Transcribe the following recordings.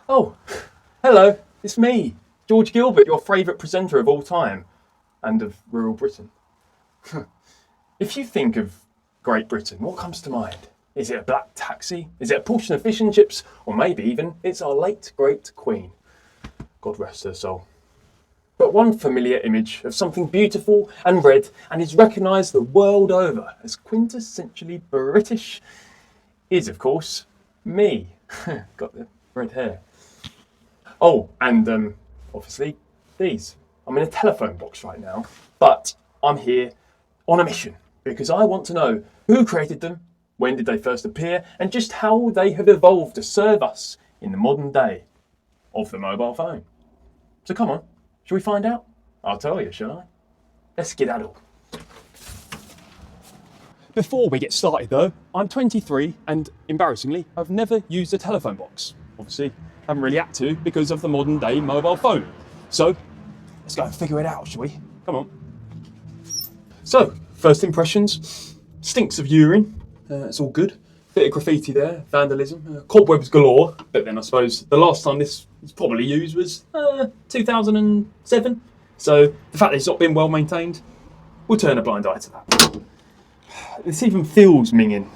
Oh, hello, it's me, George Gilbert, your favourite presenter of all time, and of rural Britain. If you think of Great Britain, what comes to mind? Is it a black taxi? Is it a portion of fish and chips? Or maybe even it's our late great Queen. God rest her soul. But one familiar image of something beautiful and red and is recognised the world over as quintessentially British is, of course, me. Got the red hair. Oh, and obviously these. I'm in a telephone box right now, but I'm here on a mission because I want to know who created them, when did they first appear, and just how they have evolved to serve us in the modern day of the mobile phone. So come on, shall we find out? I'll tell you, shall I? Let's skedaddle. Before we get started though, I'm 23 and embarrassingly, I've never used a telephone box. Obviously, I haven't really had to because of the modern day mobile phone. So, let's go and figure it out, shall we? Come on. So, first impressions, stinks of urine, it's all good. Bit of graffiti there, vandalism, cobwebs galore, but then I suppose the last time this was probably used was 2007. So, the fact that it's not been well maintained, we'll turn a blind eye to that. This even feels minging.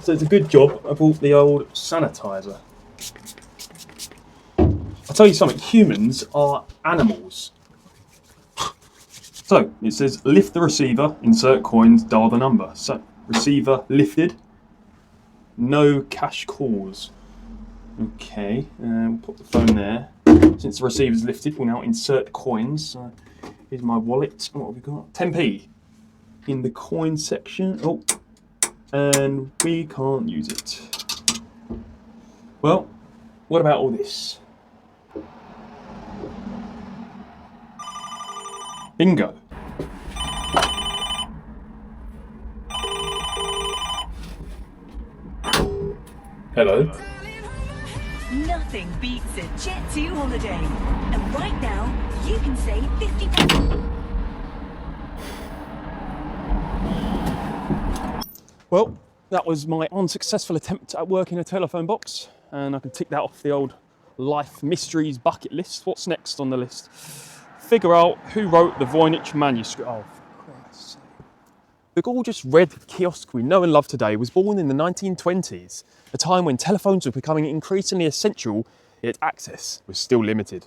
So it's a good job I bought the old sanitizer. I'll tell you something, humans are animals. So it says lift the receiver, insert coins, dial the number. So receiver lifted, no cash calls. Okay, we'll put the phone there. Since the receiver's lifted, we'll now insert coins. So here's my wallet. What have we got? 10p in the coin section. Oh, and we can't use it. Well, what about all this? Bingo. Hello. Nothing beats a Jet2 holiday. And right now, you can save 50%. Well, that was my unsuccessful attempt at working a telephone box, and I can tick that off the old life mysteries bucket list. What's next on the list? Figure out who wrote the Voynich manuscript. Oh, for Christ's sake. The gorgeous red kiosk we know and love today was born in the 1920s, a time when telephones were becoming increasingly essential, yet access was still limited.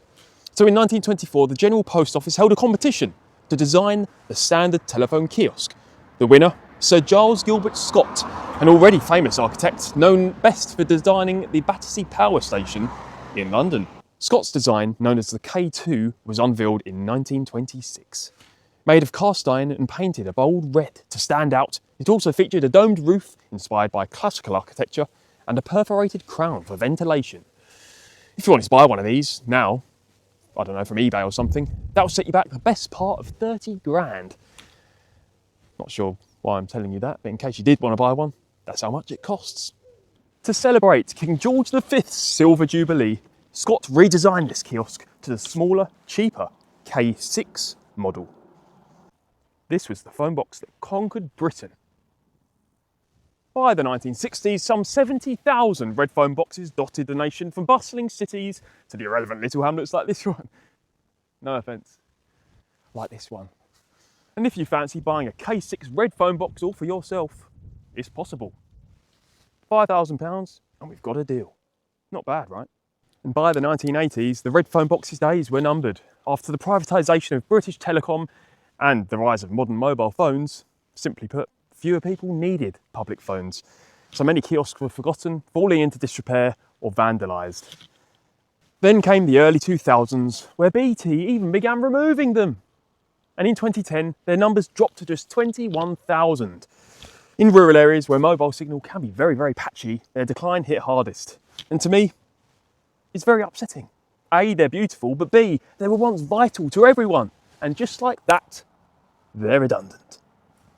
So in 1924, the General Post Office held a competition to design the standard telephone kiosk. The winner, Sir Giles Gilbert Scott, an already famous architect known best for designing the Battersea Power Station in London. Scott's design, known as the K2, was unveiled in 1926. Made of cast iron and painted a bold red to stand out, it also featured a domed roof inspired by classical architecture and a perforated crown for ventilation. If you wanted to buy one of these now, I don't know, from eBay or something, that will set you back the best part of 30 grand. Not sure why I'm telling you that, but in case you did want to buy one, that's how much it costs. To celebrate King George V's Silver Jubilee, Scott redesigned this kiosk to the smaller, cheaper K6 model. This was the phone box that conquered Britain. By the 1960s, some 70,000 red phone boxes dotted the nation, from bustling cities to the irrelevant little hamlets like this one. No offence, like this one. And if you fancy buying a K6 red phone box all for yourself, it's possible. £5,000 and we've got a deal. Not bad, right? And by the 1980s, the red phone box's days were numbered. After the privatisation of British Telecom and the rise of modern mobile phones, simply put, fewer people needed public phones. So many kiosks were forgotten, falling into disrepair or vandalised. Then came the early 2000s, where BT even began removing them. And in 2010, their numbers dropped to just 21,000. In rural areas where mobile signal can be very, very patchy, their decline hit hardest. And to me, it's very upsetting. A, they're beautiful, but B, they were once vital to everyone. And just like that, they're redundant.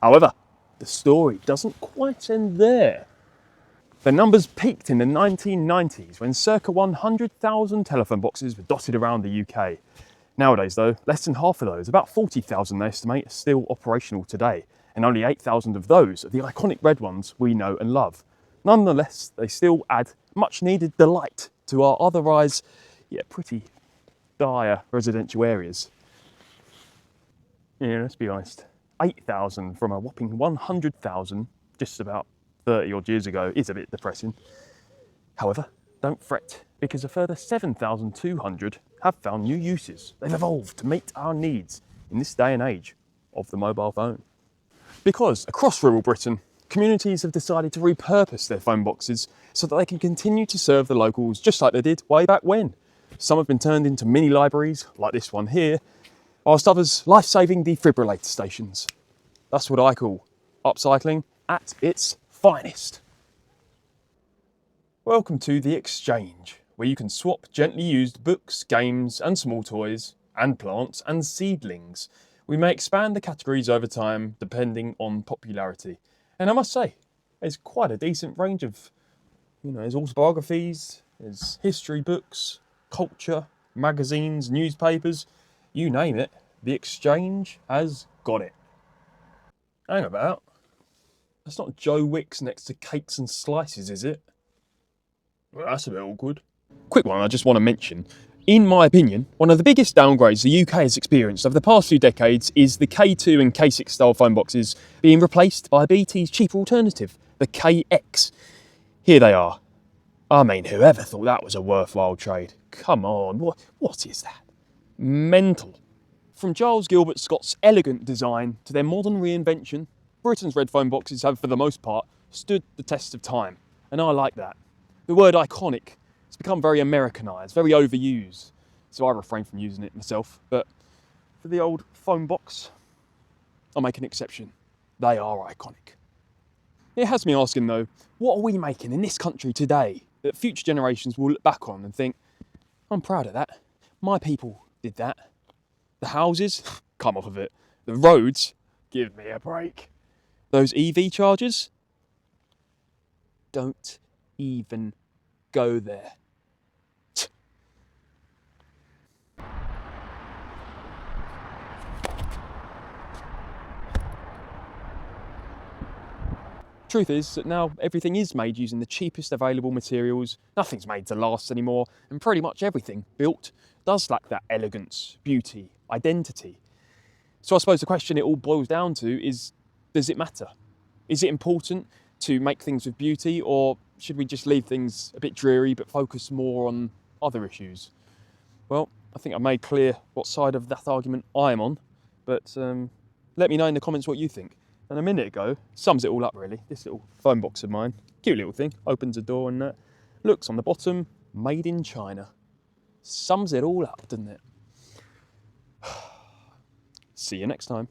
However, the story doesn't quite end there. The numbers peaked in the 1990s when circa 100,000 telephone boxes were dotted around the UK. Nowadays though, less than half of those, about 40,000 they estimate, are still operational today, and only 8,000 of those are the iconic red ones we know and love. Nonetheless, they still add much needed delight to our otherwise, pretty dire residential areas. Yeah, let's be honest, 8,000 from a whopping 100,000 just about 30 odd years ago is a bit depressing. However, don't fret, because a further 7,200 have found new uses. They've evolved to meet our needs in this day and age of the mobile phone. Because across rural Britain, communities have decided to repurpose their phone boxes so that they can continue to serve the locals just like they did way back when. Some have been turned into mini libraries, like this one here, whilst others life-saving defibrillator stations. That's what I call upcycling at its finest. Welcome to The Exchange, where you can swap gently used books, games and small toys, and plants and seedlings. We may expand the categories over time depending on popularity. And I must say, there's quite a decent range of, there's autobiographies, there's history books, culture, magazines, newspapers, you name it, The Exchange has got it. Hang about. That's not Joe Wicks next to Cakes and Slices, is it? Well, that's a bit awkward. Quick one I just want to mention. In my opinion, one of the biggest downgrades the UK has experienced over the past few decades is the K2 and K6 style phone boxes being replaced by BT's cheaper alternative, the KX. Here they are. I mean, whoever thought that was a worthwhile trade? Come on, what is that? Mental. From Giles Gilbert Scott's elegant design to their modern reinvention, Britain's red phone boxes have, for the most part, stood the test of time. And I like that. The word iconic has become very Americanised, very overused. So I refrain from using it myself. But for the old phone box, I'll make an exception. They are iconic. It has me asking though, what are we making in this country today that future generations will look back on and think, I'm proud of that. My people did that. The houses, come off of it. The roads, give me a break. Those EV chargers, don't even go there. Truth is that now everything is made using the cheapest available materials, nothing's made to last anymore, and pretty much everything built does lack that elegance, beauty, identity. So I suppose the question it all boils down to is, does it matter? Is it important to make things with beauty, or should we just leave things a bit dreary but focus more on other issues? Well, I think I've made clear what side of that argument I'm on, but let me know in the comments what you think. And a minute ago, sums it all up really. This little phone box of mine, cute little thing, opens a door and looks on the bottom, made in China. Sums it all up, doesn't it? See you next time.